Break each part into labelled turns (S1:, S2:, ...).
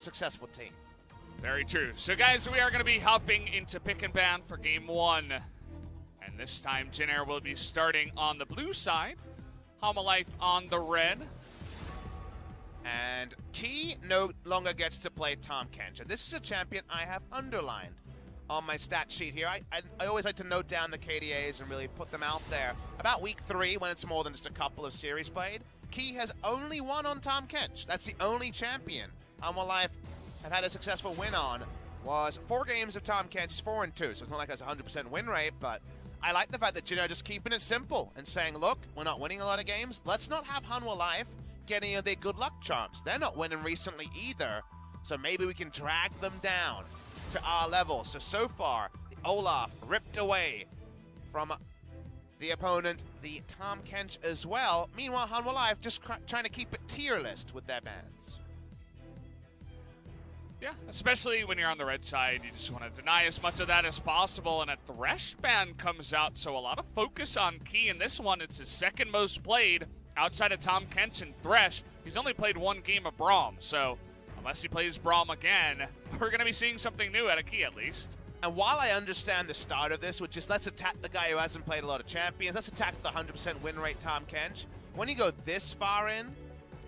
S1: successful team.
S2: Very true. So guys, we are going to be hopping into pick and ban for game 1. And this time, Jin Air will be starting on the blue side. Hanwha Life on the red.
S1: And Key no longer gets to play Tahm Kench. And this is a champion I have underlined on my stat sheet here. I always like to note down the KDAs and really put them out there. About week 3, when it's more than just a couple of series played, Key has only won on Tahm Kench. That's the only champion Hanwha Life have had a successful win on. Was 4 games of Tahm Kench. He's 4-2, so it's not like it's a 100% win rate, but I like the fact that Jin Air just keeping it simple and saying, look, we're not winning a lot of games. Let's not have Hanwha Life getting their good luck charms. They're not winning recently either, so maybe we can drag them down to our level. So far, the Olaf ripped away from the opponent, the Tahm Kench as well. Meanwhile, Hanwha Life just trying to keep it tier list with their bans.
S2: Yeah, especially when you're on the red side, you just want to deny as much of that as possible, and a Thresh ban comes out, so a lot of focus on Key in this one. It's his second most played outside of Tahm Kench and Thresh. He's only played 1 game of Braum, so unless he plays Braum again, we're going to be seeing something new out of Key at least.
S1: And while I understand the start of this, which is let's attack the guy who hasn't played a lot of champions, let's attack the 100% win rate Tahm Kench, when you go this far in,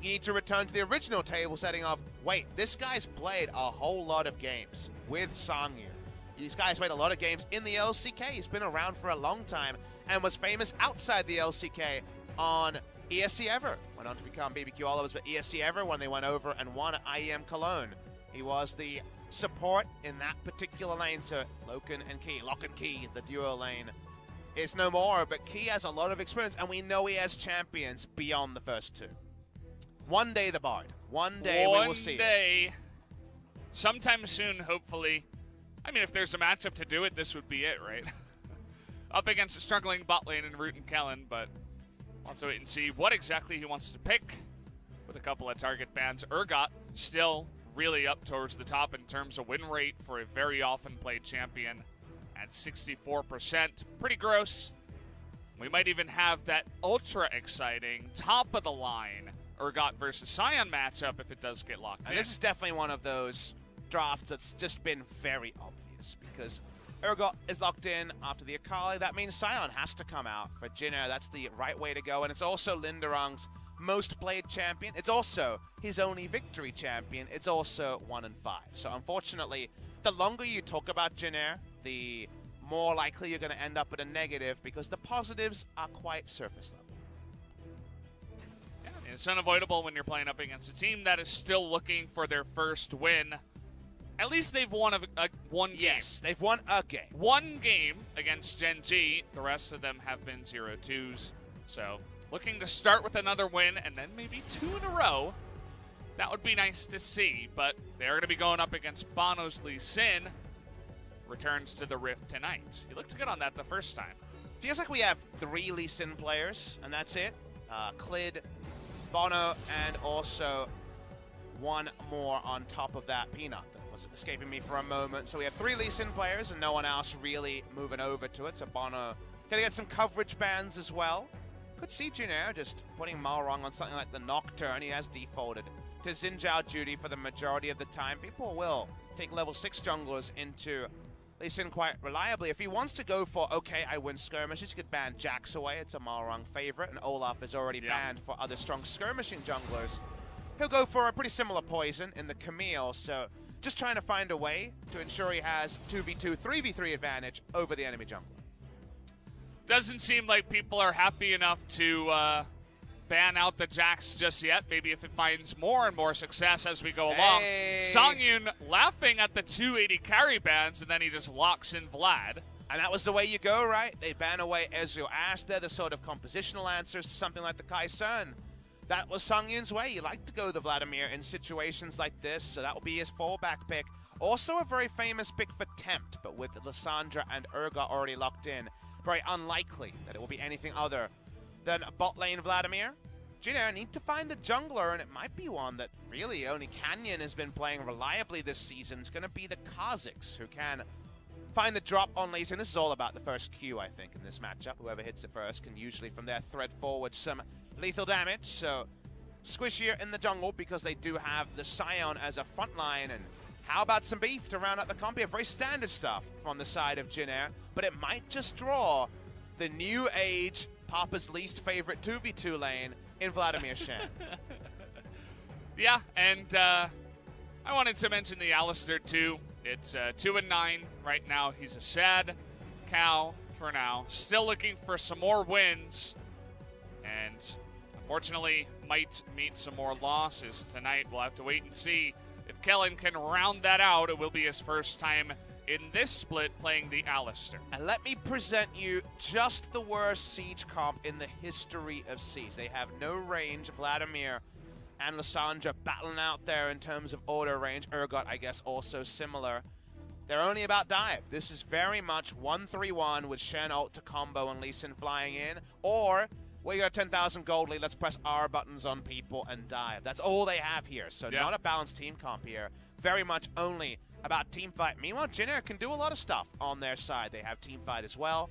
S1: you need to return to the original table setting of, wait, this guy's played a whole lot of games with Songyun. These guys played a lot of games in the LCK. He's been around for a long time and was famous outside the LCK on ESC Ever. Went on to become BBQ All Overs, but ESC Ever when they went over and won at IEM Cologne. He was the support in that particular lane, so Lock and Key, the duo lane, is no more, but Key has a lot of experience, and we know he has champions beyond the first 2. One day the Bard. One day we will see.
S2: One day. Sometime soon, hopefully. I mean, if there's a matchup to do it, this would be it, right? Up against a struggling bot lane in Root and Kellen, but we'll have to wait and see what exactly he wants to pick with a couple of target bans. Urgot still really up towards the top in terms of win rate for a very often played champion at 64%. Pretty gross. We might even have that ultra exciting top of the line Urgot versus Sion matchup if it does get locked in.
S1: This is definitely one of those drafts that's just been very obvious because Urgot is locked in after the Akali. That means Sion has to come out for Jin Air. That's the right way to go, and it's also Linderung's most played champion. It's also his only victory champion. It's also 1-5. So unfortunately, the longer you talk about Jin Air, the more likely you're going to end up at a negative because the positives are quite surface level.
S2: It's unavoidable when you're playing up against a team that is still looking for their first win. At least they've won one game.
S1: Yes, they've won a game.
S2: One game against Gen G. The rest of them have been 0-2s. So looking to start with another win and then maybe 2 in a row. That would be nice to see, but they're going to be going up against Bono's Lee Sin. Returns to the Rift tonight. He looked good on that the first time.
S1: Feels like we have 3 Lee Sin players, and that's it. Clid, Bono, and also 1 more on top of that. Peanut that was escaping me for a moment. So we have 3 Lee Sin players and no one else really moving over to it. So Bono gonna get some coverage bans as well. Could see Jin Air just putting Malrong on something like the Nocturne. He has defaulted to Xin Zhao duty for the majority of the time. People will take level 6 junglers into Lee Sin quite reliably. If he wants to go for, okay, I win skirmishes, you could ban Jax away. It's a Malrong favorite, and Olaf is already banned for other strong skirmishing junglers. He'll go for a pretty similar poison in the Camille, so just trying to find a way to ensure he has 2v2, 3v3 advantage over the enemy jungler.
S2: Doesn't seem like people are happy enough to ban out the Jax just yet. Maybe if it finds more and more success as we go along. Songyun laughing at the 280 carry bans, and then he just locks in Vlad.
S1: And that was the way you go, right? They ban away Ezreal Ashe. They're the sort of compositional answers to something like the Kai Sun. That was Songyun's way. You like to go the Vladimir in situations like this, so that will be his fallback pick. Also a very famous pick for Tempt, but with Lissandra and Urgot already locked in, very unlikely that it will be anything other than bot lane Vladimir. Jin Air need to find a jungler, and it might be one that really only Canyon has been playing reliably this season. It's going to be the Kha'Zix who can find the drop on Lee Sin. This is all about the first Q, I think, in this matchup. Whoever hits it first can usually, from there, thread forward some lethal damage. So squishier in the jungle because they do have the Scion as a front line. And how about some beef to round out the comp here? Very standard stuff from the side of Jin Air, but it might just draw the new age Papa's least favorite 2v2 lane in Vladimir Shen.
S2: Yeah, and I wanted to mention the Alistair too. It's 2-9 right now. He's a sad cow for now. Still looking for some more wins, and unfortunately might meet some more losses tonight. We'll have to wait and see if Kellen can round that out. It will be his first time in this split playing the Alistair.
S1: And let me present you just the worst Siege comp in the history of Siege. They have no range. Vladimir and Lissandra battling out there in terms of auto range. Urgot, I guess, also similar. They're only about dive. This is very much 1-3-1 with Shen ult to combo and Lee Sin flying in. Or, we got 10,000 gold lead, let's press R buttons on people and dive. That's all they have here. So not a balanced team comp here. Very much only about team fight. Meanwhile, Jin Air can do a lot of stuff on their side. They have team fight as well.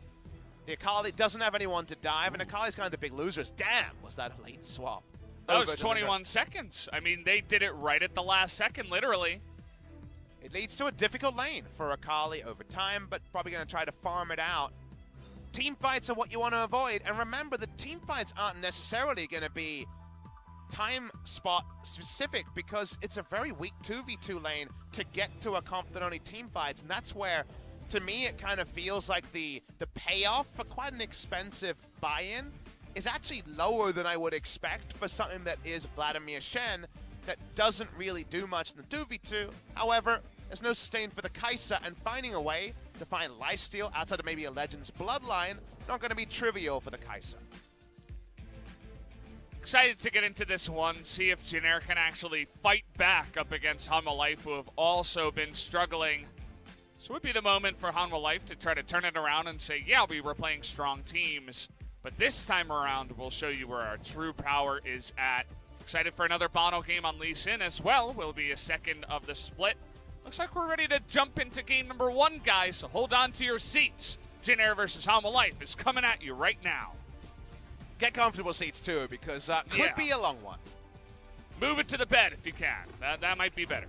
S1: The Akali doesn't have anyone to dive, and Akali's kind of the big losers. Damn, was that a late swap?
S2: That was 21 seconds. I mean, they did it right at the last second, literally.
S1: It leads to a difficult lane for Akali over time, but probably going to try to farm it out. Team fights are what you want to avoid, and remember, the team fights aren't necessarily going to be time spot specific because it's a very weak 2v2 lane to get to a comp that only team fights, and that's where, to me, it kind of feels like the payoff for quite an expensive buy-in is actually lower than I would expect for something that is Vladimir Shen that doesn't really do much in the 2v2. However, there's no sustain for the Kai'Sa, and finding a way to find lifesteal outside of maybe a Legends bloodline, not going to be trivial for the Kai'Sa.
S2: Excited to get into this one, see if Jin Air can actually fight back up against Hanwha Life, who have also been struggling. So it would be the moment for Hanwha Life to try to turn it around and say, yeah, we were playing strong teams, but this time around, we'll show you where our true power is at. Excited for another Bono game on Lee Sin as well. Will be a second of the split. Looks like we're ready to jump into game number 1, guys, so hold on to your seats. Jin Air versus Hanwha Life is coming at you right now.
S1: Get comfortable seats, too, because could be a long one.
S2: Move it to the bed if you can. That might be better.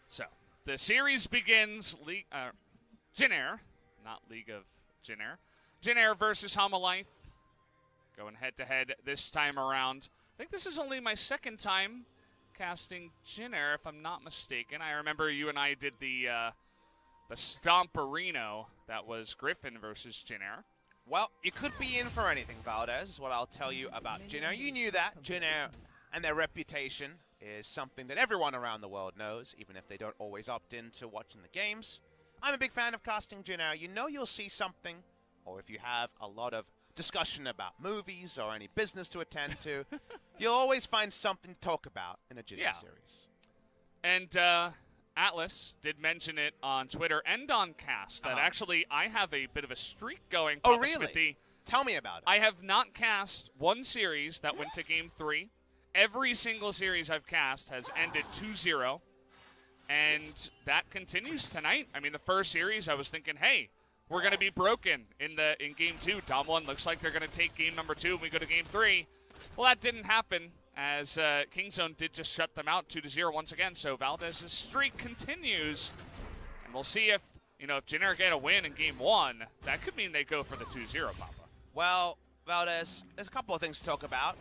S2: So, the series begins. Jin Air, not League of Jin Air. Jin Air versus Hanwha Life. Going head-to-head this time around. I think this is only my second time casting Jin Air, if I'm not mistaken. I remember you and I did the Stomperino. That was Griffin versus Jin Air.
S1: Well, you could be in for anything, Valdez, is what I'll tell you about Jin Air. You knew that. Jin Air and their reputation is something that everyone around the world knows, even if they don't always opt into watching the games. I'm a big fan of casting Jin Air. You know you'll see something, or if you have a lot of discussion about movies or any business to attend to, you'll always find something to talk about in a Jin Air series.
S2: And Atlas did mention it on Twitter and on Cast that actually I have a bit of a streak going.
S1: Oh, really? Smithy. Tell me about it.
S2: I have not cast one series that went to Game 3. Every single series I've cast has ended 2-0, and that continues tonight. I mean, the first series I was thinking, hey, we're going to be broken in Game 2. Dom1 looks like they're going to take game number 2 when we go to Game 3. Well, that didn't happen, as Kingzone did just shut them out 2-0 once again. So Valdez's streak continues, and we'll see if Jin Air get a win in Game 1. That could mean they go for the 2-0, Papa.
S1: Well, Valdez, there's a couple of things to talk about.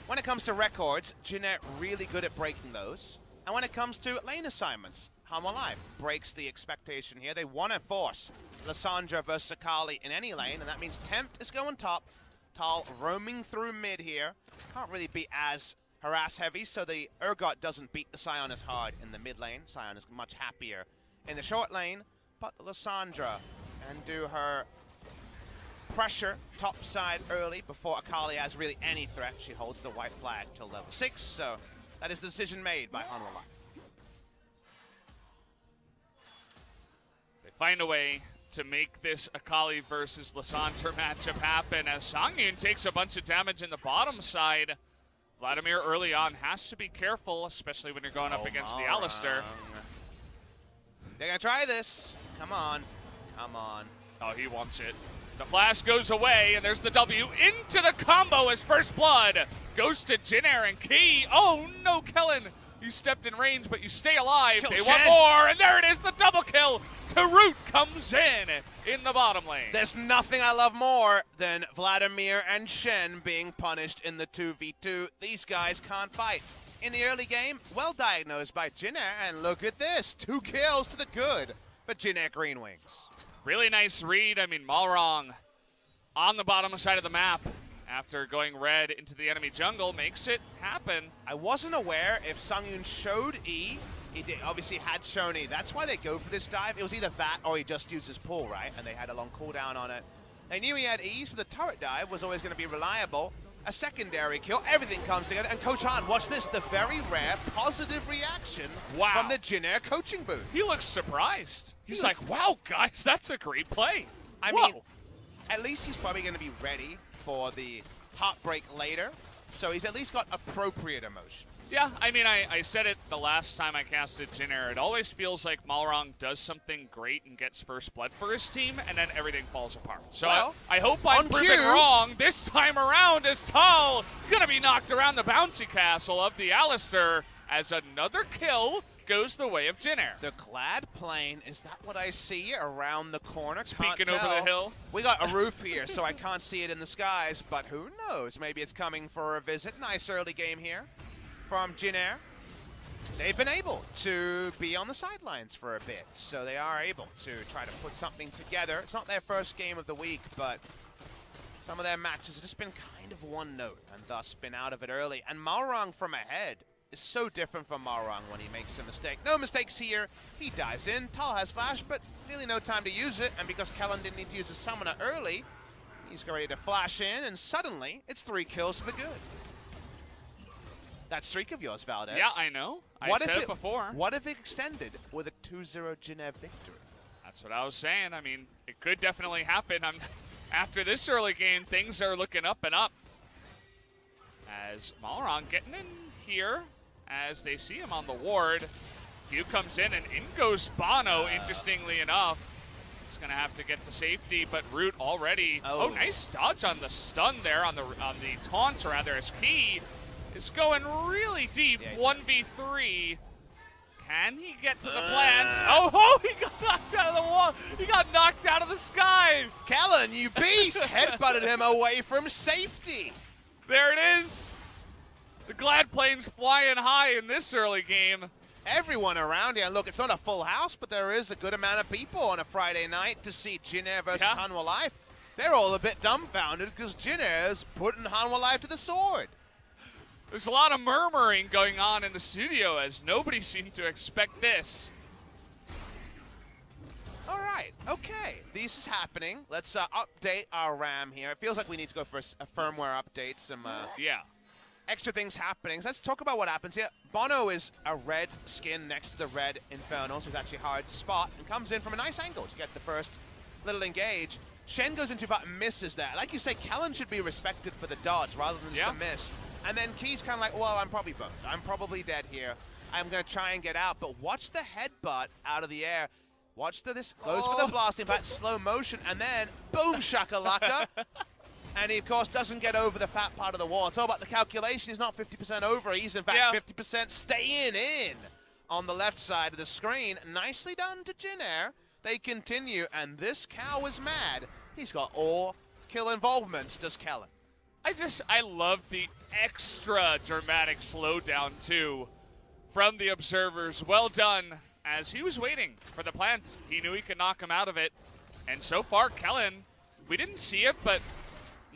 S1: When it comes to records, Jin Air really good at breaking those. And when it comes to lane assignments, Hanwha Life breaks the expectation here. They want to force Lissandra versus Akali in any lane, and that means Tempt is going top. Tal roaming through mid here. Can't really be as harass heavy, so the Urgot doesn't beat the Scion as hard in the mid lane. Scion is much happier in the short lane, but Lissandra and do her pressure top side early before Akali has really any threat. She holds the white flag till level 6, so that is the decision made by Hanwha Life.
S2: They find a way to make this Akali versus Lissandra matchup happen as Songyun takes a bunch of damage in the bottom side. Vladimir early on has to be careful, especially when you're going up against the Alistar.
S1: They're going to try this. Come on. Come on.
S2: Oh, he wants it. The flash goes away, and there's the W into the combo as First Blood goes to Jinair and Key. Oh, no, Kellen. You stepped in range, but you stay alive.
S1: Kill
S2: they
S1: Shen.
S2: want more, and there it is, the double kill. Tarut comes in the bottom lane.
S1: There's nothing I love more than Vladimir and Shen being punished in the 2v2. These guys can't fight. In the early game, well diagnosed by Jinair, and look at this. 2 kills to the good for Jinair GreenWings.
S2: Really nice read. I mean, Malrong on the bottom side of the map after going red into the enemy jungle makes it happen.
S1: I wasn't aware if Sungyun showed E. He obviously had shown E. That's why they go for this dive. It was either that or he just used his pull, right? And they had a long cooldown on it. They knew he had E, so the turret dive was always going to be reliable. A secondary kill, everything comes together. And Coach Han, watch this, the very rare positive reaction from the Jinair coaching booth.
S2: He looks surprised. He's like, wow, guys, that's a great play.
S1: I mean, at least he's probably going to be ready for the heartbreak later. So he's at least got appropriate emotions.
S2: Yeah, I mean, I said it the last time I casted Jinair. It always feels like Malrong does something great and gets First Blood for his team, and then everything falls apart. So
S1: well,
S2: I hope I'm proven wrong this time around as Tal gonna be knocked around the bouncy castle of the Alistar as another kill goes the way of Jinair.
S1: The clad plane, is that what I see around the corner?
S2: Speaking over the hill.
S1: We got a roof here, so I can't see it in the skies, but who knows? Maybe it's coming for a visit. Nice early game here from Jinair. They've been able to be on the sidelines for a bit, so they are able to try to put something together. It's not their first game of the week, but some of their matches have just been kind of one note and thus been out of it early. And Malrong from ahead is so different from Malrong when he makes a mistake. No mistakes here. He dives in. Tal has flash, but really no time to use it. And because Kellen didn't need to use his summoner early, he's ready to flash in, and suddenly it's 3 kills to the good. That streak of yours, Valdez.
S2: Yeah, I know. I said it before.
S1: What if it extended with a 2-0 Jinair victory?
S2: That's what I was saying. I mean, it could definitely happen. After this early game, things are looking up and up. As Malrong getting in here, as they see him on the ward. Q comes in, and in goes Bono, interestingly enough. He's going to have to get to safety, but Root already... Oh, nice dodge on the stun there, on the taunt, rather, as Key is going really deep, 1v3. Can he get to the plant? Oh, he got knocked out of the wall. He got knocked out of the sky.
S1: Kellen, you beast! Headbutted him away from safety.
S2: There it is. The Glad plane's flying high in this early game.
S1: Everyone around here. Look, it's not a full house, but there is a good amount of people on a Friday night to see Jinair versus Hanwha Life. They're all a bit dumbfounded because Jinair's putting Hanwha Life to the sword.
S2: There's a lot of murmuring going on in the studio as nobody seemed to expect this.
S1: All right, okay, this is happening. Let's update our RAM here. It feels like we need to go for a firmware update, some extra things happening. So let's talk about what happens here. Bono is a red skin next to the red Infernal, so it's actually hard to spot, and comes in from a nice angle to get the first little engage. Shen goes into but misses that. Like you say, Kellen should be respected for the dodge rather than just a miss. And then Key's kind of like, well, I'm probably boned. I'm probably dead here. I'm going to try and get out. But watch the headbutt out of the air. Watch this. Goes for the blast impact, slow motion, and then boom, shakalaka. And he, of course, doesn't get over the fat part of the wall. It's all about the calculation. He's not 50% over. He's, in fact, 50% staying in on the left side of the screen. Nicely done to Jinair. They continue, and this cow is mad. He's got all kill involvements, does Kellen.
S2: I love the extra dramatic slowdown, too, from the observers. Well done, as he was waiting for the plant. He knew he could knock him out of it. And so far, Kellen, we didn't see it, but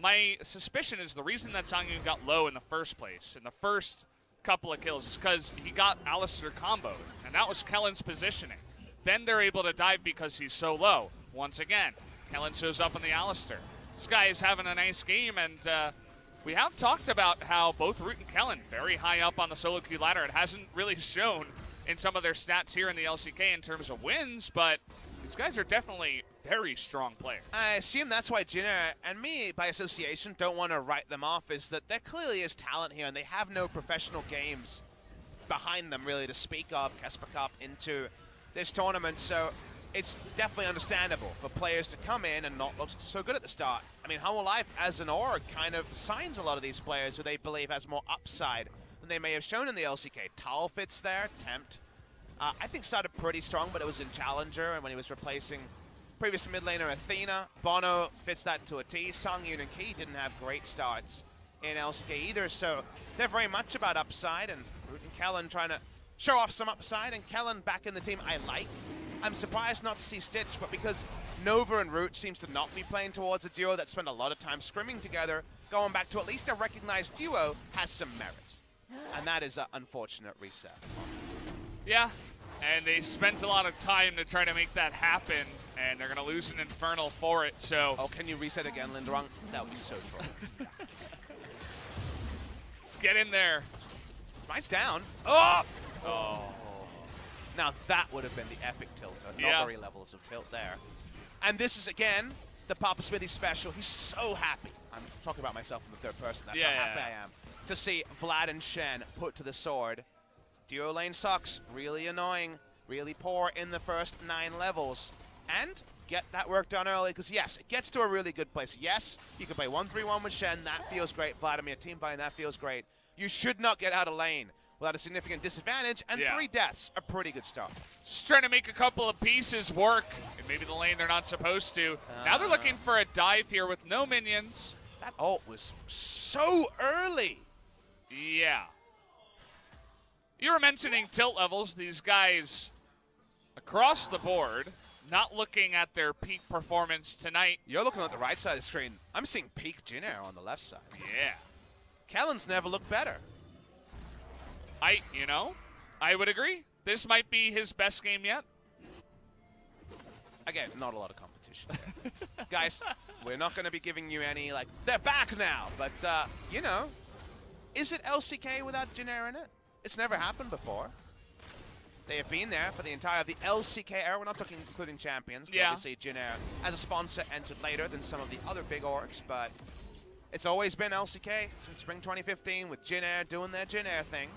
S2: my suspicion is the reason that Sungyun got low in the first place, in the first couple of kills, is because he got Alistar comboed, and that was Kellen's positioning. Then they're able to dive because he's so low. Once again, Kellen shows up on the Alistar. This guy is having a nice game, and we have talked about how both Root and Kellen very high up on the solo queue ladder. It hasn't really shown in some of their stats here in the LCK in terms of wins, but These guys are definitely very strong players.
S1: I assume that's why Jinner and me, by association, don't want to write them off, is that there clearly is talent here, and they have no professional games behind them, really, to speak of, Kesper Cup, into this tournament. So it's definitely understandable for players to come in and not look so good at the start. I mean, Hanwha Life, as an org, kind of signs a lot of these players who they believe has more upside than they may have shown in the LCK. Tal fits there, Tempt. I think started pretty strong, but it was in Challenger, and when he was replacing previous mid laner Athena. Bono fits that to a T. Songyun and Key didn't have great starts in LCK either, so they're very much about upside, and Root and Kellen trying to show off some upside, and Kellen back in the team I like. I'm surprised not to see Stitch, but because Nova and Root seems to not be playing towards a duo that spend a lot of time scrimming together, going back to at least a recognized duo has some merit. And that is an unfortunate reset.
S2: Yeah, and they spent a lot of time to try to make that happen, and they're going to lose an Infernal for it, so...
S1: Oh, can you reset again, Linderung? That would be so troll.
S2: Get in there.
S1: Smite's down. Oh!
S2: Oh.
S1: Now that would have been the epic tilt.
S2: Yeah.
S1: Very levels of tilt there. And this is, again, the Papa Smithy special. He's so happy. I'm talking about myself in the third person. That's how happy I am to see Vlad and Shen put to the sword. Duo lane sucks. Really annoying. Really poor in the first 9 levels. And get that work done early, because yes, it gets to a really good place. Yes, you can play 1-3-1 with Shen. That feels great. Vladimir team fighting, that feels great. You should not get out of lane without a significant disadvantage, and 3 deaths, a pretty good start.
S2: Just trying to make a couple of pieces work, and maybe the lane they're not supposed to. Now they're looking for a dive here with no minions.
S1: That ult was so early.
S2: Yeah. You were mentioning tilt levels. These guys across the board not looking at their peak performance tonight.
S1: You're looking at the right side of the screen. I'm seeing peak Jinner on the left side.
S2: Yeah.
S1: Kellen's never looked better.
S2: I would agree. This might be his best game yet.
S1: Again, not a lot of competition. Guys, we're not going to be giving you any, they're back now. But, is it LCK without Jinner in it? It's never happened before. They have been there for the entire of the LCK era. We're not talking including champions. Yeah. Obviously, Jinner, as a sponsor, entered later than some of the other big orgs, but it's always been LCK since spring 2015 with Jinner doing their Jinner thing.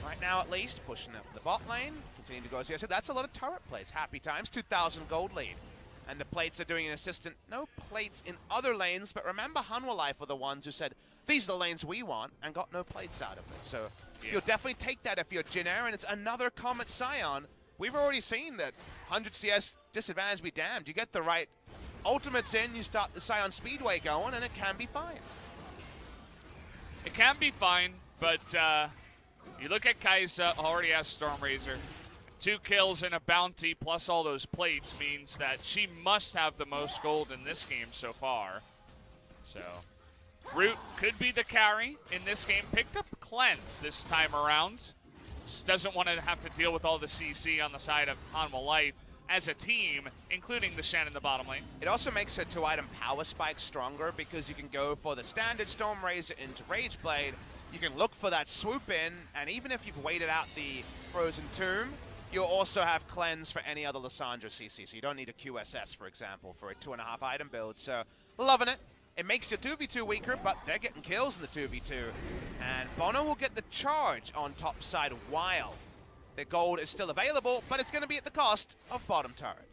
S1: Right now, at least, pushing up the bot lane. Continuing to go as I said, that's a lot of turret plates. Happy times, 2,000 gold lead. And the plates are doing an assistant. No plates in other lanes, but remember Hanwha Life were the ones who said, these are the lanes we want, and got no plates out of it. So you'll definitely take that if you're Jinner, and it's another Comet Scion. We've already seen that 100 CS disadvantage be damned. You get the right ultimates in, you start the Scion Speedway going, and it can be fine.
S2: It can be fine, but you look at Kai'Sa, already has Stormrazor. 2 kills and a bounty plus all those plates means that she must have the most gold in this game so far. So Root could be the carry in this game. Picked up Cleanse this time around. Just doesn't want to have to deal with all the CC on the side of Hanwha Life as a team, including the Shen in the bottom lane.
S1: It also makes a 2-item power spike stronger because you can go for the standard Stormrazor into Rageblade. You can look for that swoop in, and even if you've waited out the Frozen Tomb, you'll also have Cleanse for any other Lissandra CC, so you don't need a QSS, for example, for a 2.5 item build. So, loving it. It makes your 2v2 weaker, but they're getting kills in the 2v2. And Bono will get the charge on top side while the gold is still available, but it's going to be at the cost of bottom turret.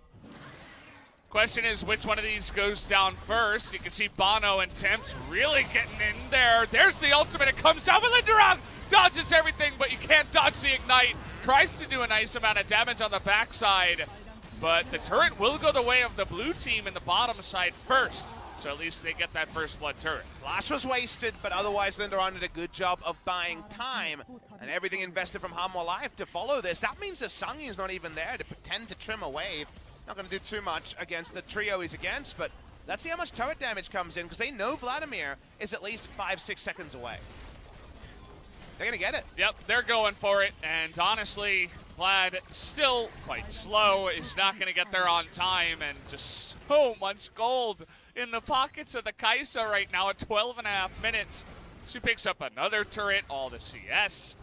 S2: Question is, which one of these goes down first? You can see Bono and Tempt really getting in there. There's the ultimate. It comes out with Linderung. Dodges everything, but you can't dodge the Ignite. Tries to do a nice amount of damage on the backside, but the turret will go the way of the blue team in the bottom side first. So at least they get that first blood turret.
S1: Flash was wasted, but otherwise Linderung did a good job of buying time and everything invested from Hanwha Life to follow this. That means that Songyun's not even there to pretend to trim a wave. Not going to do too much against the trio he's against, but let's see how much turret damage comes in, because they know Vladimir is at least 5-6 seconds away. They're going to get it.
S2: Yep, they're going for it, and honestly, Vlad still quite slow, is not going to get there on time, and just so much gold in the pockets of the Kai'Sa right now at 12.5 minutes. She picks up another turret, all the CS,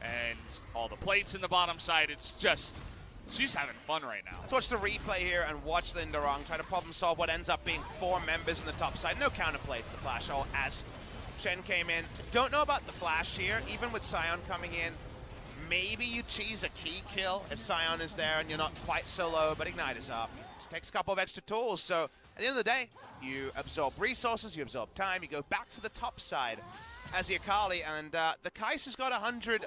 S2: and all the plates in the bottom side. It's just She's having fun right now.
S1: Let's watch the replay here and watch Linderong try to problem solve what ends up being 4 members in the top side. No counterplay to the flash ult as Shen came in. Don't know about the flash here, even with Sion coming in. Maybe you cheese a key kill if Sion is there and you're not quite so low, but Ignite is up. It takes a couple of extra tools, so at the end of the day, you absorb resources, you absorb time, you go back to the top side as the Akali, and the Kais has got 100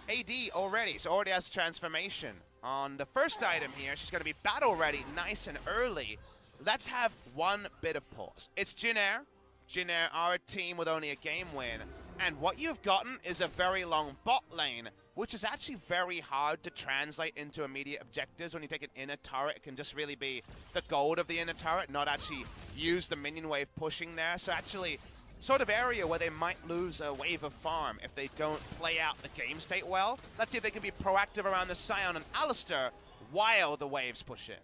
S1: AD already, so already has transformation. On the first item here, she's going to be battle ready nice and early. Let's have one bit of pause. It's Jin Air. Jin Air are a team with only a game win, and what you've gotten is a very long bot lane, which is actually very hard to translate into immediate objectives. When you take an inner turret, it can just really be the gold of the inner turret, not actually use the minion wave pushing there. So actually, sort of area where they might lose a wave of farm if they don't play out the game state well. Let's see if they can be proactive around the Sion and Alistair while the waves push in.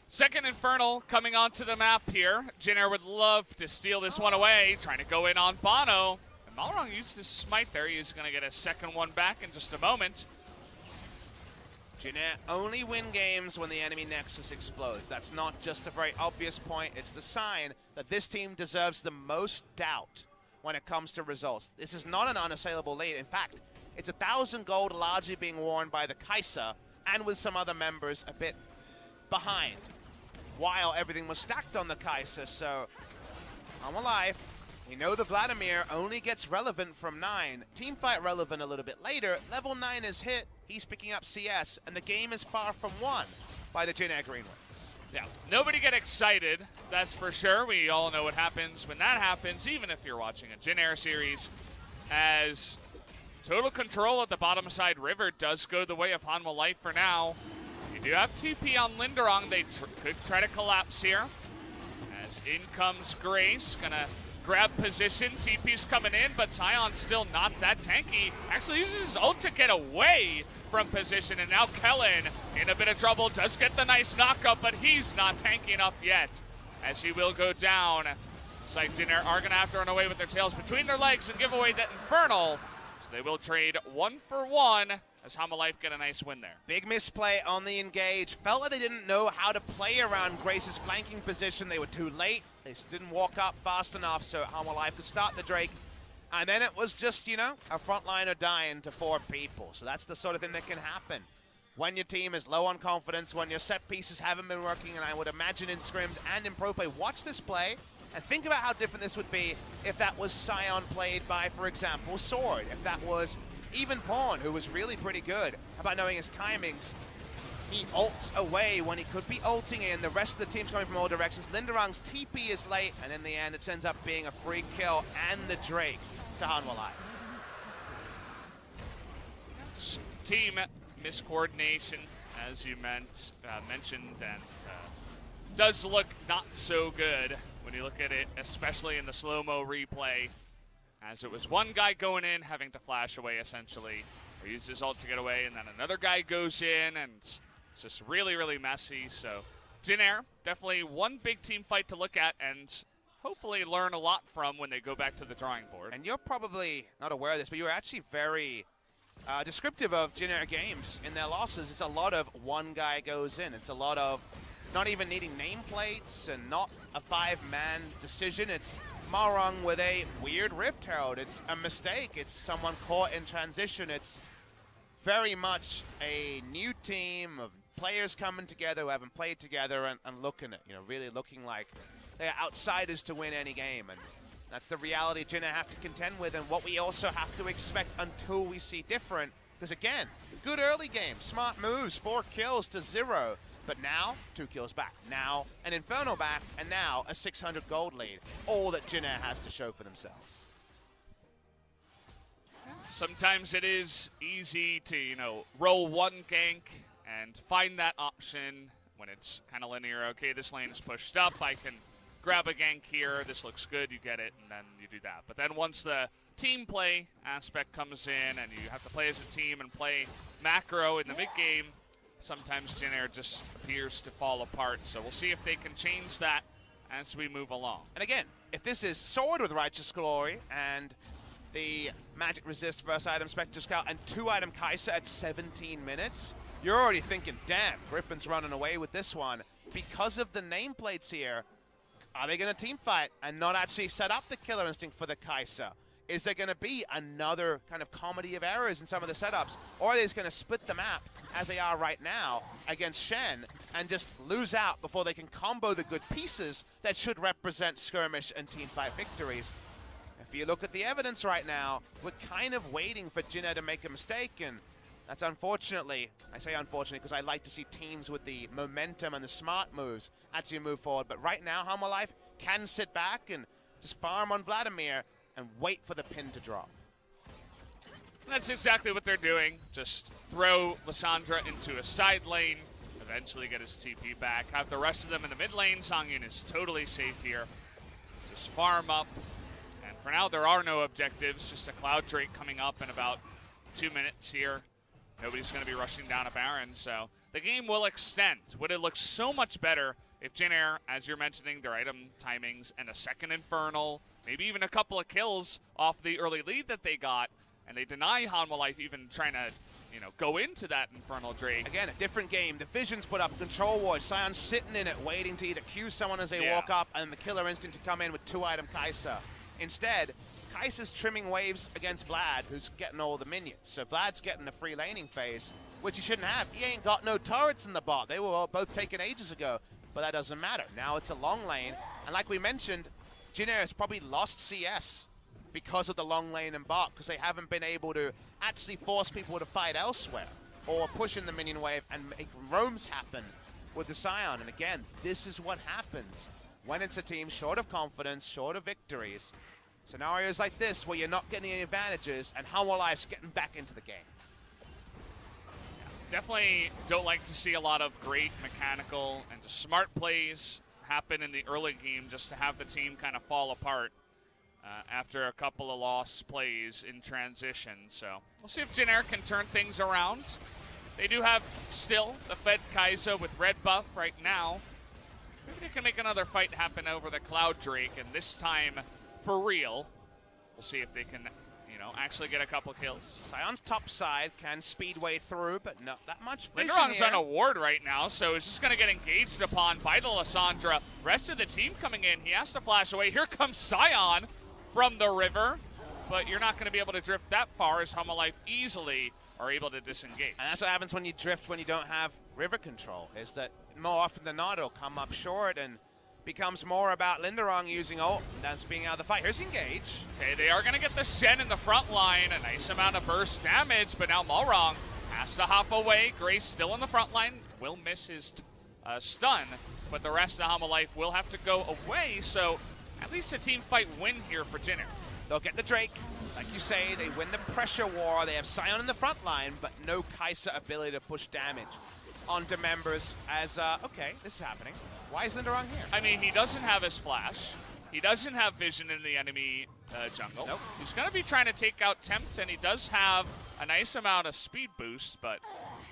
S2: Second Infernal coming onto the map here. Jin Air would love to steal this one away, trying to go in on Bono. And Malrong used his smite there. He's going to get a second one back in just a moment.
S1: Jin Air only win games when the enemy nexus explodes. That's not just a very obvious point. It's the sign that this team deserves the most doubt when it comes to results. This is not an unassailable lead. In fact, it's 1,000 gold largely being worn by the Kai'Sa and with some other members a bit behind, while everything was stacked on the Kai'Sa. So I'm alive. We know the Vladimir only gets relevant from 9. Teamfight relevant a little bit later. Level 9 is hit. He's picking up CS, and the game is far from won by the Jin Air GreenWings.
S2: Yeah, nobody get excited, that's for sure. We all know what happens when that happens, even if you're watching a Jin Air series, as total control at the bottom side river does go the way of Hanwha Life for now. You do have TP on Linderong. They could try to collapse here. As in comes Grace, gonna grab position. TP's coming in, but Sion's still not that tanky. Actually uses his ult to get away from position, and now Kellen in a bit of trouble. Does get the nice knockup, but he's not tanky enough yet, as he will go down. Looks like Jin Air are gonna have to run away with their tails between their legs and give away that Infernal. So they will trade 1 for 1 as Hanwha Life get a nice win there.
S1: Big misplay on the engage. Felt like they didn't know how to play around Grace's flanking position. They were too late. They didn't walk up fast enough so Hanwha Life could start the Drake. And then it was just, you know, a frontliner dying to 4 people. So that's the sort of thing that can happen when your team is low on confidence, when your set pieces haven't been working, and I would imagine in scrims and in pro play. Watch this play and think about how different this would be if that was Sion played by, for example, Sword. If that was even Pawn, who was really pretty good. How about knowing his timings? He ults away when he could be ulting in. The rest of the team's coming from all directions. Linderong's TP is late, and in the end, it ends up being a free kill and the Drake to Hanwha Life.
S2: Team miscoordination, as you mentioned, and does look not so good when you look at it, especially in the slow-mo replay, as it was one guy going in, having to flash away, essentially, or use his ult to get away, and then another guy goes in, and it's just really, really messy. So Jin Air, definitely one big team fight to look at, and hopefully learn a lot from when they go back to the drawing board.
S1: And you're probably not aware of this, but you were actually very descriptive of Jin Air games in their losses. It's a lot of one guy goes in. It's a lot of not even needing nameplates and not a 5-man decision. It's Malrong with a weird Rift Herald. It's a mistake. It's someone caught in transition. It's very much a new team of players coming together who haven't played together and looking at, you know, really looking like they're outsiders to win any game. And that's the reality Jin Air have to contend with, and what we also have to expect until we see different. Because again, good early game, smart moves, 4 kills to 0. But now, 2 kills back. Now, an Inferno back, and now a 600 gold lead. All that Jin Air has to show for themselves.
S2: Sometimes it is easy to, you know, roll one gank and find that option when it's kind of linear. Okay, this lane is pushed up. I can grab a gank here. This looks good. You get it, and then you do that. But then once the team play aspect comes in and you have to play as a team and play macro in the mid game, sometimes Jin Air just appears to fall apart. So we'll see if they can change that as we move along.
S1: And again, if this is Sword with Righteous Glory and the Magic Resist first item Spectre Scout and 2-item Kai'Sa at 17 minutes, you're already thinking, damn, Griffin's running away with this one. Because of the nameplates here, are they going to team fight and not actually set up the Killer Instinct for the Kai'Sa? Is there going to be another kind of comedy of errors in some of the setups? Or are they just going to split the map, as they are right now, against Shen, and just lose out before they can combo the good pieces that should represent skirmish and teamfight victories? If you look at the evidence right now, we're kind of waiting for Jin Air to make a mistake, and that's unfortunately, I say unfortunately because I like to see teams with the momentum and the smart moves actually move forward. But right now, Hanwha Life can sit back and just farm on Vladimir and wait for the pin to drop.
S2: That's exactly what they're doing. Just throw Lissandra into a side lane, eventually get his TP back, have the rest of them in the mid lane. Songyun is totally safe here. Just farm up. And for now, there are no objectives, just a Cloud Drake coming up in about 2 minutes here. Nobody's going to be rushing down a Baron, so the game will extend. Would it look so much better if Jin Air, as you're mentioning, their item timings and a second Infernal, maybe even a couple of kills off the early lead that they got, and they deny Hanwha Life even trying to, you know, go into that Infernal Drake.
S1: Again, a different game. The Vision's put up Control Ward. Sion's sitting in it, waiting to either cue someone as they walk up and the Killer Instinct to come in with 2-item Kai'Sa. Instead, Kai'Sa's trimming waves against Vlad, who's getting all the minions. So Vlad's getting a free laning phase, which he shouldn't have. He ain't got no turrets in the bot. They were all both taken ages ago, but that doesn't matter. Now it's a long lane, and like we mentioned, Jin Air has probably lost CS because of the long lane and bot, because they haven't been able to actually force people to fight elsewhere or push in the minion wave and make roams happen with the Sion. And again, this is what happens when it's a team short of confidence, short of victories. Scenarios like this where you're not getting any advantages and Hanwha Life's getting back into the game.
S2: Definitely don't like to see a lot of great mechanical and just smart plays happen in the early game just to have the team kind of fall apart after a couple of lost plays in transition. So we'll see if Jin Air can turn things around. They do have still the Fed Kai'Sa with red buff right now. Maybe they can make another fight happen over the Cloud Drake, and this time for real. We'll see if they can, you know, actually get a couple kills.
S1: Sion's top side can speedway through, but not that much vision
S2: Linderong's
S1: here.
S2: on a ward right now, so is just going to get engaged upon by the Lissandra. Rest of the team coming in. He has to flash away. Here comes Sion from the river, but you're not going to be able to drift that far as Hanwha Life easily are able to disengage.
S1: And that's what happens when you drift when you don't have river control, is that more often than not it'll come up short and becomes more about Linderong using ult than being out of the fight. Here's engage.
S2: Okay, they are going to get the Shen in the front line. A nice amount of burst damage, but now Malrong has to hop away. Grace still in the front line. Will miss his stun, but the rest of Hanwha Life will have to go away, so at least a team fight win here for Jin Air.
S1: They'll get the Drake. Like you say, they win the pressure war. They have Sion in the front line, but no Kai'Sa ability to push damage onto members as, okay, this is happening. Why is Linderong here?
S2: I mean, he doesn't have his flash. He doesn't have vision in the enemy jungle.
S1: Nope.
S2: He's going to be trying to take out Tempt, and he does have a nice amount of speed boost, but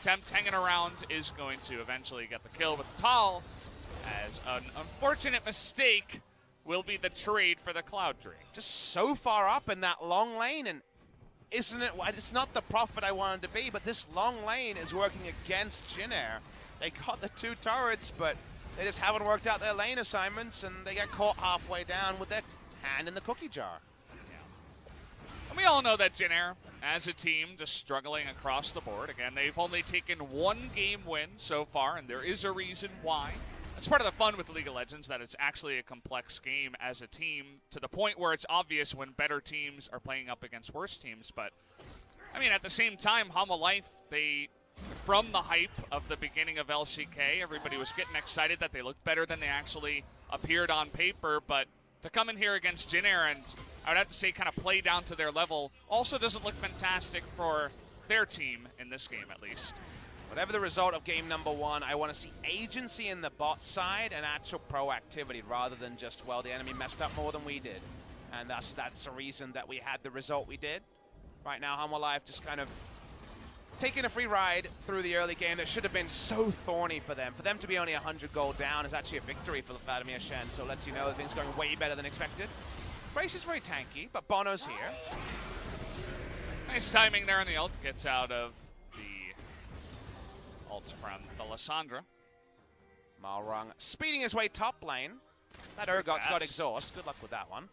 S2: Tempt hanging around is going to eventually get the kill with Tal, as an unfortunate mistake will be the trade for the Cloud Drake.
S1: Just so far up in that long lane, and isn't it, it's not the prophet I wanted to be, but this long lane is working against Jin Air. They got the 2 turrets, but they just haven't worked out their lane assignments, and they get caught halfway down with their hand in the cookie jar.
S2: Yeah. And we all know that Jin Air, as a team, just struggling across the board. Again, they've only taken 1 game win so far, and there is a reason why. That's part of the fun with League of Legends, that it's actually a complex game as a team, to the point where it's obvious when better teams are playing up against worse teams. But, I mean, at the same time, Hanwha Life, they, from the hype of the beginning of LCK, everybody was getting excited that they looked better than they actually appeared on paper. But to come in here against Jin Air and, I would have to say, kind of play down to their level, also doesn't look fantastic for their team in this game, at least.
S1: Whatever the result of game number 1, I want to see agency in the bot side and actual proactivity rather than just, well, the enemy messed up more than we did. And that's the reason that we had the result we did. Right now, Hanwha Life just kind of taking a free ride through the early game that should have been so thorny for them. For them to be only 100 gold down is actually a victory for Vladimir Shen, so it lets you know that things are going way better than expected. Grace is very tanky, but Bono's here.
S2: Nice timing there on the ult. Gets out of the ult from the Lissandra.
S1: Malrung speeding his way top lane. That Urgot's got exhaust. Good luck with that one.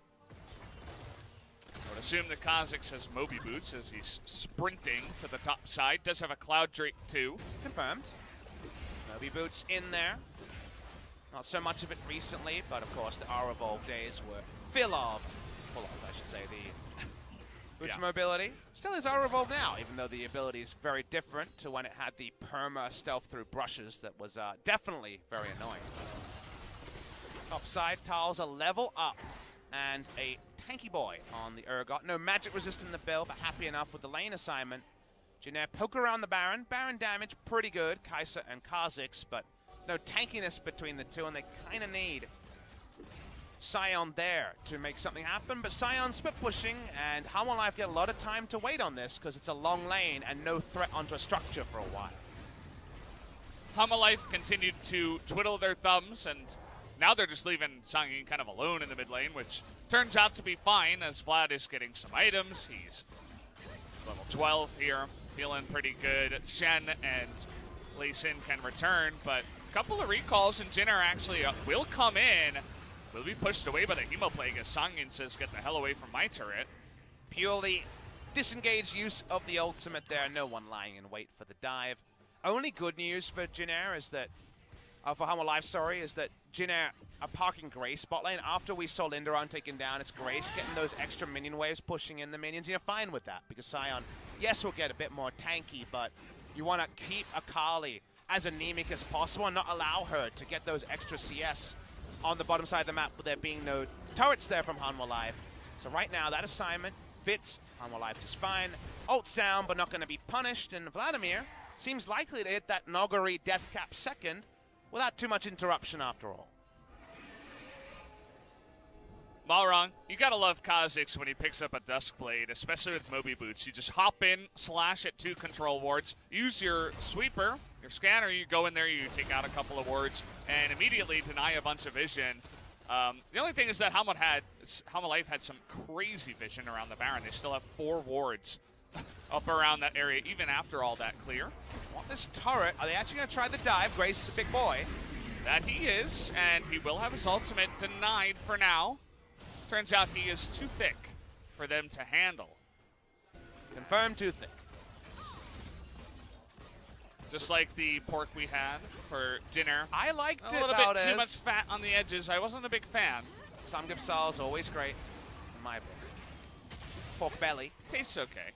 S2: I would assume the Kha'Zix has Moby Boots as he's sprinting to the top side. Does have a Cloud Drake too.
S1: Confirmed. Moby Boots in there. Not so much of it recently, but of course the R-Evolve days were full of, I should say, the Boots mobility. Still is R-Evolve now, even though the ability is very different to when it had the perma stealth through brushes that was definitely very annoying. Top side, Tiles a level up and a tanky boy on the Urgot. No magic resist in the build, but happy enough with the lane assignment. Jinair poke around the Baron. Baron damage pretty good, Kai'Sa and Kha'Zix, but no tankiness between the two, and they kind of need Sion there to make something happen. But Sion split pushing, and Hanwha Life get a lot of time to wait on this because it's a long lane and no threat onto a structure for a while.
S2: Hanwha Life continued to twiddle their thumbs, and now they're just leaving Sangin kind of alone in the mid lane, which turns out to be fine as Vlad is getting some items. He's level 12 here, feeling pretty good. Shen and Lee Sin can return, but a couple of recalls, and Jinner actually will come in. Will be pushed away by the Hemoplague as Sangin says, get the hell away from my turret.
S1: Purely disengaged use of the ultimate there. No one lying in wait for the dive. Only good news for Jinair is that, for Hanwha Life, sorry, is that Jinair are parking Grace bot lane. After we saw Lindaron taken down, it's Grace getting those extra minion waves, pushing in the minions. You're fine with that because Sion, yes, will get a bit more tanky, but you want to keep Akali as anemic as possible and not allow her to get those extra CS on the bottom side of the map with there being no turrets there from Hanwha Life. So right now, that assignment fits. Hanwha Life just fine. Ult's down, but not going to be punished. And Vladimir seems likely to hit that Nogari death cap second without too much interruption after all.
S2: Malrung, you gotta love Kha'Zix when he picks up a Duskblade, especially with Moby Boots. You just hop in, slash at 2 control wards, use your sweeper, your scanner, you go in there, you take out a couple of wards, and immediately deny a bunch of vision. The only thing is that Hanwha Life had some crazy vision around the Baron. They still have 4 wards up around that area, even after all that clear.
S1: Want this turret? Are they actually going to try the dive? Grace is a big boy.
S2: That he is, and he will have his ultimate denied for now. Turns out he is too thick for them to handle.
S1: Confirmed too thick.
S2: Just like the pork we had for dinner.
S1: I liked it
S2: a little bit too much fat on the edges. I wasn't a big fan.
S1: Samgyeopsal is always great, in my book. Pork belly.
S2: Tastes okay.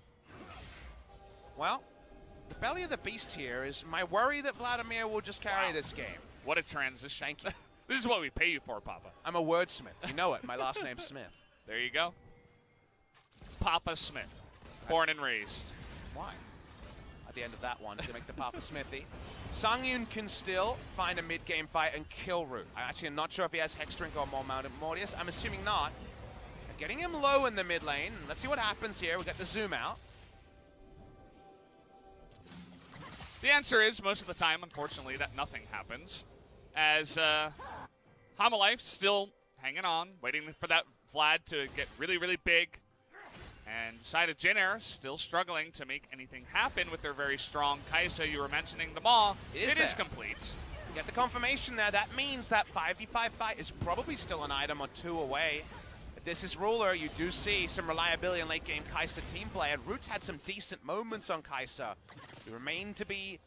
S1: Well, the belly of the beast here is my worry that Vladimir will just carry this game.
S2: What a transition.
S1: Thank you.
S2: This is what we pay you for, Papa.
S1: I'm a wordsmith. You know it. My last name's Smith.
S2: There you go. Papa Smith. Born and raised.
S1: Why? At the end of that one, to make the Papa Smithy. Sangyun can still find a mid-game fight and kill Root. I actually am not sure if he has Hexdrink or more Mounted Mortius. I'm assuming not. Getting him low in the mid lane. Let's see what happens here. We got the zoom out.
S2: The answer is, most of the time, unfortunately, that nothing happens. As Hanwha Life still hanging on, waiting for that Vlad to get really, really big. And side of Jinair still struggling to make anything happen with their very strong Kai'Sa. You were mentioning the Maw. It is complete.
S1: Get the confirmation there. That means that 5v5 fight is probably still an item or 2 away. If this is Ruler, you do see some reliability in late game Kai'Sa team play. And Root's had some decent moments on Kai'Sa. You remain to be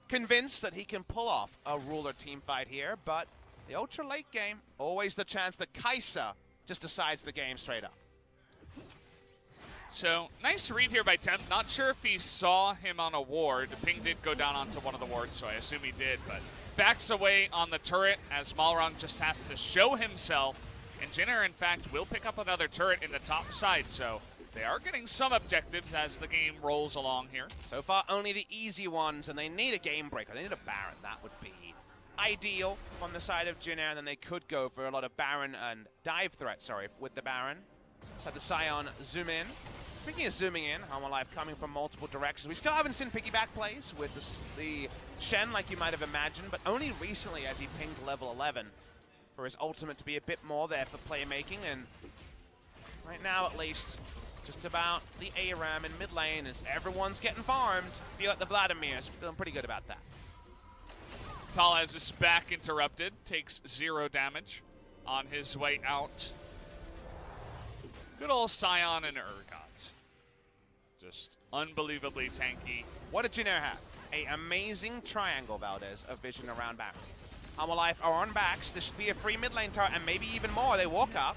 S1: convinced that he can pull off a Ruler team fight here, but the ultra late game, always the chance that Kai'Sa just decides the game straight up.
S2: So, nice read here by Temp. Not sure if he saw him on a ward. Ping did go down onto one of the wards, so I assume he did, but backs away on the turret as Malrung just has to show himself, and Jinner, in fact, will pick up another turret in the top side, so they are getting some objectives as the game rolls along here.
S1: So far, only the easy ones, and they need a game breaker. They need a Baron. That would be ideal on the side of Jinair, and then they could go for a lot of Baron and dive threat, with the Baron. Just had the Sion zoom in. Speaking of zooming in, Hanwha Life coming from multiple directions. We still haven't seen piggyback plays with the Shen like you might have imagined, but only recently as he pinged level 11 for his ultimate to be a bit more there for playmaking, and right now at least, just about the ARAM in mid lane as everyone's getting farmed. Feel like the Vladimir's feeling pretty good about that.
S2: Tal has his back interrupted, takes 0 damage on his way out. Good old Sion and Urgot. Just unbelievably tanky.
S1: What did Jinair have? An amazing triangle, Valdez, of vision around back. Hanwha Life are on backs. This should be a free mid lane turret, and maybe even more. They walk up.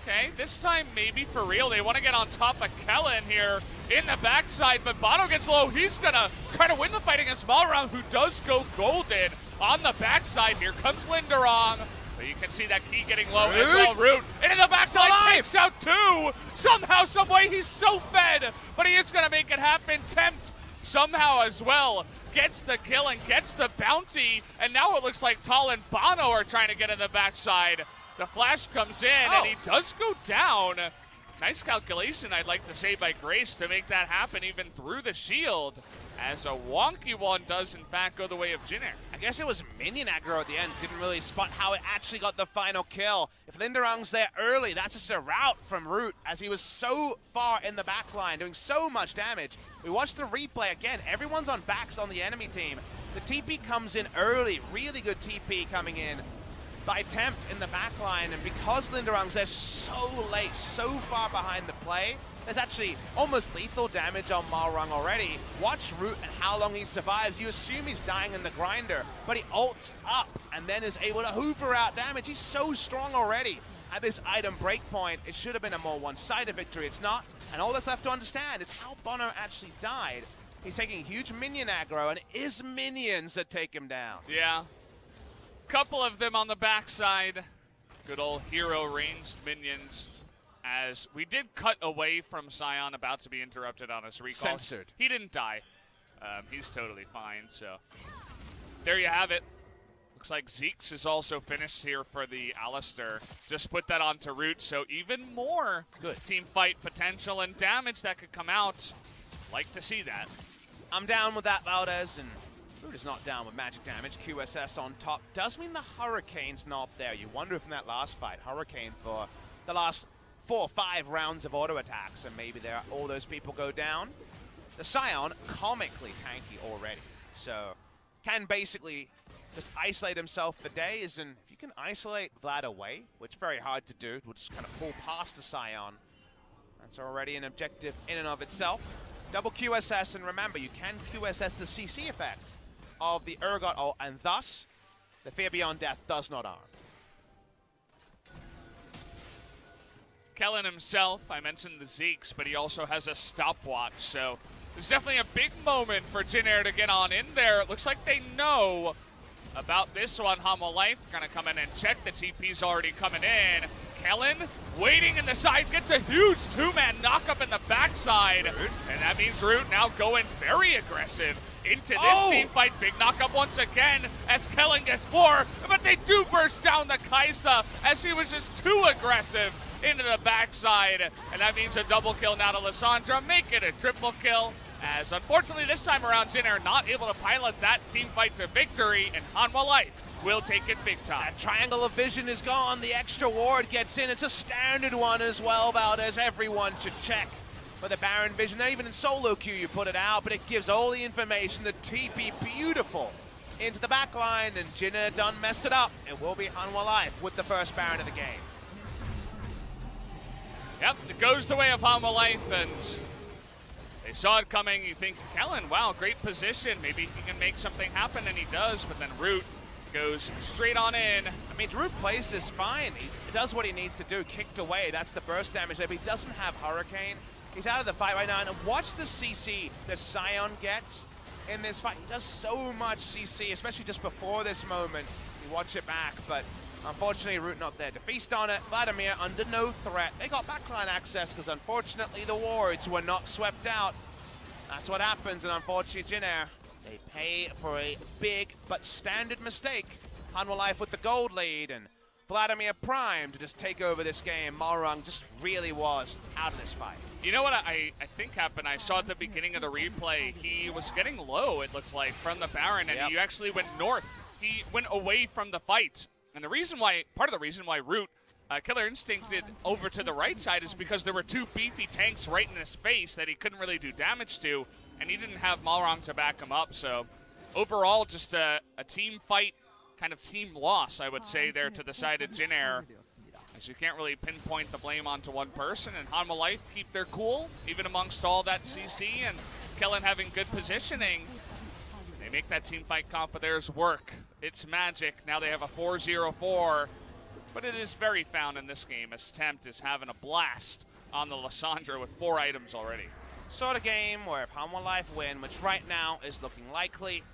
S2: Okay, this time maybe for real. They want to get on top of Kellen here in the backside, but Bono gets low. He's going to try to win the fight against Malrang, who does go golden on the backside. Here comes Linderong. But you can see that key getting low as well. Root into the backside, takes out 2. Somehow, someway, he's so fed, but he is going to make it happen. Tempt somehow as well gets the kill and gets the bounty, and now it looks like Tal and Bono are trying to get in the backside. The flash comes in, and he does go down. Nice calculation, I'd like to say, by Grace to make that happen even through the shield, as a wonky one does, in fact, go the way of Jinair.
S1: I guess it was minion aggro at the end. Didn't really spot how it actually got the final kill. If Linderong's there early, that's just a route from Root, as he was so far in the back line, doing so much damage. We watched the replay again. Everyone's on backs on the enemy team. The TP comes in early. Really good TP coming in by Tempt in the back line, and because Linderong's there so late, so far behind the play, there's actually almost lethal damage on Malrang already. Watch Root and how long he survives. You assume he's dying in the grinder, but he ults up and then is able to hoover out damage. He's so strong already at this item breakpoint. It should have been a more one-sided victory. It's not, and all that's left to understand is how Bono actually died. He's taking huge minion aggro, and it is minions that take him down.
S2: Yeah. Couple of them on the backside. Good old hero ranged minions. As we did cut away from Sion, about to be interrupted on his recall.
S1: Censored.
S2: He didn't die. He's totally fine, so there you have it. Looks like Zeke's is also finished here for the Alistair. Just put that onto Root, so even more good team fight potential and damage that could come out. Like to see that.
S1: I'm down with that, Valdez, and Root is not down with magic damage. QSS on top does mean the Hurricane's not there. You wonder if in that last fight, Hurricane for the last 4 or 5 rounds of auto attacks, and maybe there all those people go down. The Sion, comically tanky already, so can basically just isolate himself for days, and if you can isolate Vlad away, which is very hard to do, we'll just kind of pull past the Sion. That's already an objective in and of itself. Double QSS, and remember, you can QSS the CC effect of the Urgot ult, and thus, the Fear Beyond Death does not arm.
S2: Kellen himself, I mentioned the Zeeks, but he also has a stopwatch, so it's definitely a big moment for Jinair to get on in there. It looks like they know about this one. Hanwha Life gonna come in and check. The TP's already coming in. Kellen waiting in the side, gets a huge 2-man knock-up in the backside, and that means Root now going very aggressive into this team fight. Big knock-up once again as Kellen gets 4, but they do burst down the Kaisa as he was just too aggressive into the backside, and that means a double kill now to Lissandra, make it a triple kill, as unfortunately this time around Jinair not able to pilot that team fight to victory, and Hanwha Life will take it big time.
S1: That triangle of vision is gone, the extra ward gets in, it's a standard one as well, Valdez, everyone should check for the Baron vision. Not even in solo queue you put it out, but it gives all the information, the TP beautiful into the back line, and Jinair done messed it up. It will be Hanwha Life with the first Baron of the game.
S2: Yep, it goes the way of Hanwha Life, and they saw it coming. You think, Kellen, wow, great position. Maybe he can make something happen, and he does, but then Root goes straight on in.
S1: I mean, Root plays this fine. He does what he needs to do, kicked away. That's the burst damage there, but he doesn't have Hurricane. He's out of the fight right now, and watch the CC that Sion gets in this fight. He does so much CC, especially just before this moment. You watch it back, but unfortunately, Root not there to feast on it. Vladimir under no threat. They got backline access because unfortunately the wards were not swept out. That's what happens, and unfortunately Jinair, they pay for a big but standard mistake. Hanwha Life with the gold lead, and Vladimir primed to just take over this game. Malrang just really was out of this fight.
S2: You know what I think happened? I saw at the beginning of the replay, he was getting low, it looks like, from the Baron, and he actually went north. He went away from the fight. And the reason why, part of the reason why Root Killer Instincted over to the right side is because there were two beefy tanks right in his face that he couldn't really do damage to, and he didn't have Malrong to back him up. So overall, just a team fight, kind of team loss, I would say, there to the side of Jin Air, as you can't really pinpoint the blame onto one person, and Hanwha Life keep their cool, even amongst all that CC, and Kellen having good positioning. They make that team fight comp of theirs work. It's magic. Now they have a 4-0-4. But it is very found in this game, as Tempt is having a blast on the Lissandra with 4 items already.
S1: Sort of game where if Hanwha Life win, which right now is looking likely,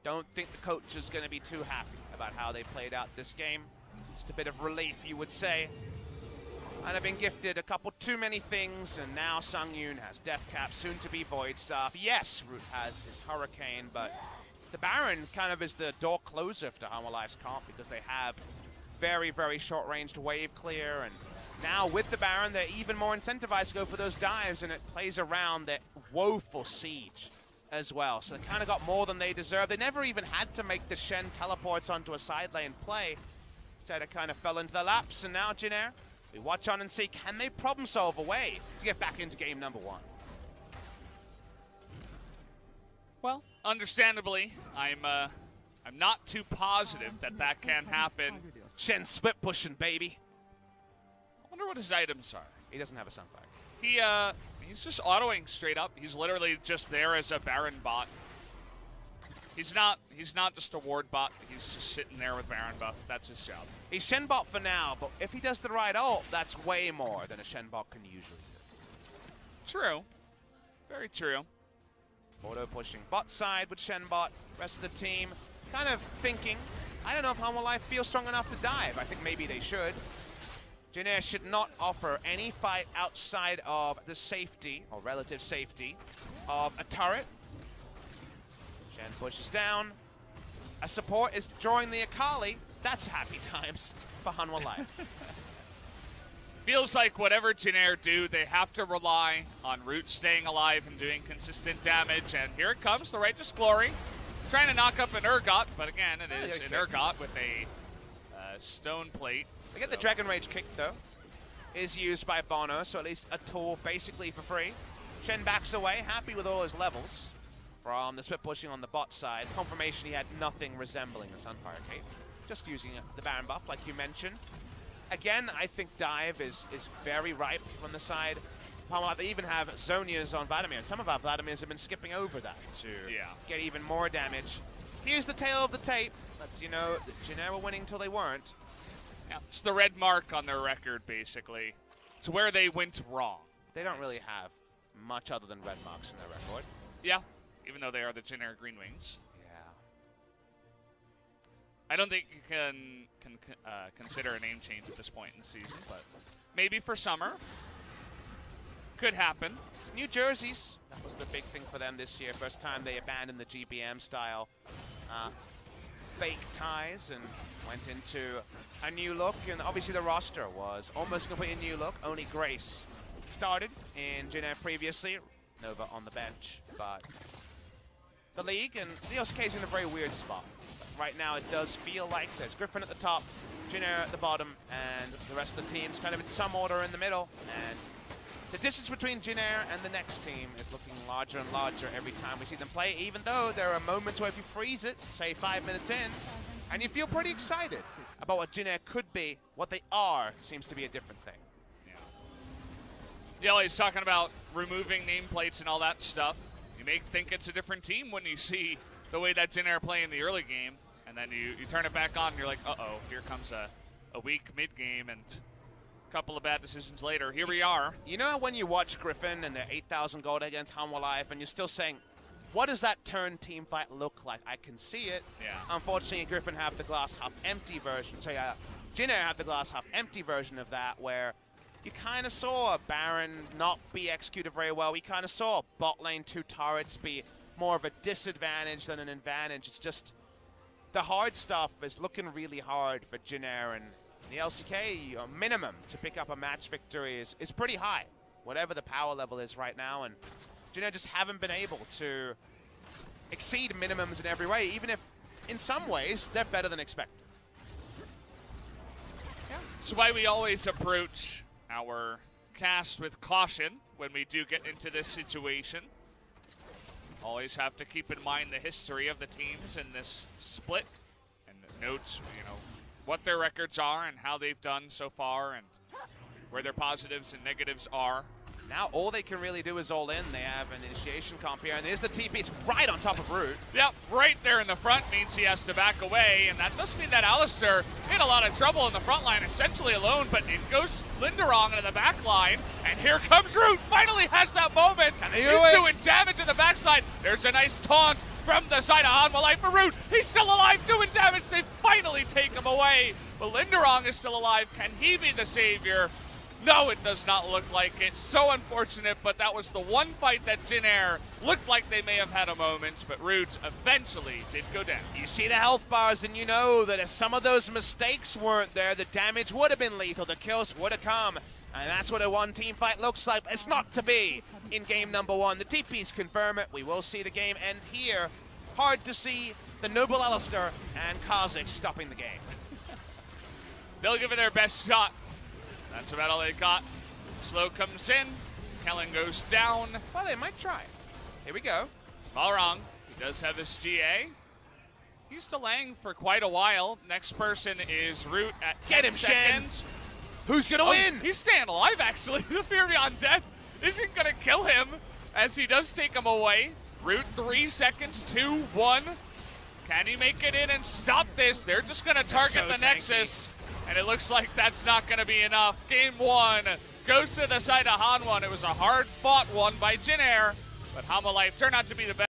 S1: don't think the coach is going to be too happy about how they played out this game. Just a bit of relief, you would say. And have been gifted a couple too many things, and now Sungyun has Death Cap, soon to be Void Staff. Yes, Root has his Hurricane, but the Baron kind of is the door closer to Hanwha Life's comp because they have very, very short-ranged wave clear, and now with the Baron, they're even more incentivized to go for those dives, and it plays around their woeful siege as well. So they kind of got more than they deserve. They never even had to make the Shen teleports onto a side lane play. Instead, it kind of fell into their laps, and now Jin Air, we watch on and see, can they problem solve a way to get back into game number 1?
S2: Well, understandably, I'm not too positive that can happen.
S1: Shen split pushing, baby.
S2: I wonder what his items are.
S1: He doesn't have a Sunfire.
S2: He's just autoing straight up. He's literally just there as a Baron bot. He's not just a ward bot. He's just sitting there with Baron buff. That's his job.
S1: He's Shen bot for now, but if he does the right ult, that's way more than a Shen bot can usually do.
S2: True. Very true.
S1: Auto pushing bot side with Shen bot. Rest of the team kind of thinking, I don't know if Hanwha Life feels strong enough to dive. I think maybe they should. Jin Air should not offer any fight outside of the safety, or relative safety, of a turret. Shen pushes down. A support is drawing the Akali. That's happy times for Hanwha Life.
S2: Feels like whatever Jin Air do, they have to rely on Root staying alive and doing consistent damage. And here it comes, the Righteous Glory. Trying to knock up an Urgot, but again, it is an Urgot with a stone plate.
S1: They get the Dragon Rage kick, though. Is used by Bono, so at least a tool basically for free. Shen backs away, happy with all his levels. From the split pushing on the bot side, confirmation he had nothing resembling a Sunfire Cape. Just using the Baron buff, like you mentioned. Again, I think dive is very ripe from the side. They even have Zonias on Vladimir. Some of our Vladimirs have been skipping over that to get even more damage. Here's the tail of the tape. Lets you know that Jin Air were winning till they weren't.
S2: Yeah, it's the red mark on their record, basically. It's where they went wrong.
S1: They don't really have much other than red marks in their record.
S2: Yeah, even though they are the Jin Air GreenWings.
S1: Yeah.
S2: I don't think you can consider a name change at this point in the season, but maybe for summer. Could happen.
S1: It's New Jerseys. That was the big thing for them this year. First time they abandoned the GBM style fake ties and went into a new look. And obviously the roster was almost completely new look. Only Grace started in Jin Air previously. Nova on the bench. But the league and the LCK is in a very weird spot. Right now it does feel like there's Griffin at the top, Jin Air at the bottom, and the rest of the team's kind of in some order in the middle. And the distance between Jin Air and the next team is looking larger and larger every time we see them play, even though there are moments where if you freeze it, say 5 minutes in, and you feel pretty excited about what Jin Air could be, what they are seems to be a different thing.
S2: Yeah, he's talking about removing nameplates and all that stuff. You may think it's a different team when you see the way that Jin Air play in the early game, and then you turn it back on and you're like, uh-oh, here comes a weak mid-game, and couple of bad decisions later, here we are.
S1: You know when you watch Griffin and their 8,000 gold against Hanwha Life and you're still saying, what does that turn team fight look like? I can see it.
S2: Yeah.
S1: Unfortunately, Griffin have the glass half empty version. So Jin Air have the glass half empty version of that, where you kind of saw a Baron not be executed very well. We kind of saw bot lane 2 turrets be more of a disadvantage than an advantage. It's just the hard stuff is looking really hard for Jin Air, and the LCK minimum to pick up a match victory is pretty high, whatever the power level is right now, and Jin Air just haven't been able to exceed minimums in every way, even if in some ways they're better than expected.
S2: Yeah, That's why we always approach our cast with caution when we do get into this situation. Always have to keep in mind the history of the teams in this split and note, what their records are and how they've done so far and where their positives and negatives are.
S1: Now all they can really do is all in. They have an initiation comp here, and there's the TP. It's right on top of Root.
S2: Yep, right there in the front means he has to back away, and that does mean that Alistair in a lot of trouble in the front line, essentially alone, but in goes Linderong into the back line, and here comes Root, finally has that moment.
S1: And
S2: he's doing damage in the backside. There's a nice taunt from the side of Hanwha Life for Root. He's still alive, doing damage. They finally take him away, but Linderong is still alive. Can he be the savior? No, it does not look like it. So unfortunate, but that was the one fight that Jin Air looked like they may have had a moment, but Root eventually did go down.
S1: You see the health bars, and you know that if some of those mistakes weren't there, the damage would have been lethal, the kills would have come. And that's what a one-team fight looks like. It's not to be in game number one. The TPs confirm it. We will see the game end here. Hard to see the noble Alistair and Kazik stopping the game.
S2: They'll give it their best shot. That's about all they got. Slow comes in. Kellen goes down.
S1: Well, they might try. Here we go.
S2: All wrong. He does have his GA. He's delaying for quite a while. Next person is Root at 10 seconds.
S1: Who's going to win?
S2: He's staying alive, actually. The Fear Beyond Death isn't going to kill him as he does take him away. Root 3 seconds, 2, 1. Can he make it in and stop this? They're just going to target the Nexus. And it looks like that's not going to be enough. Game one goes to the side of Hanwha. It was a hard-fought one by Jin Air, but Hanwha Life turned out to be the best.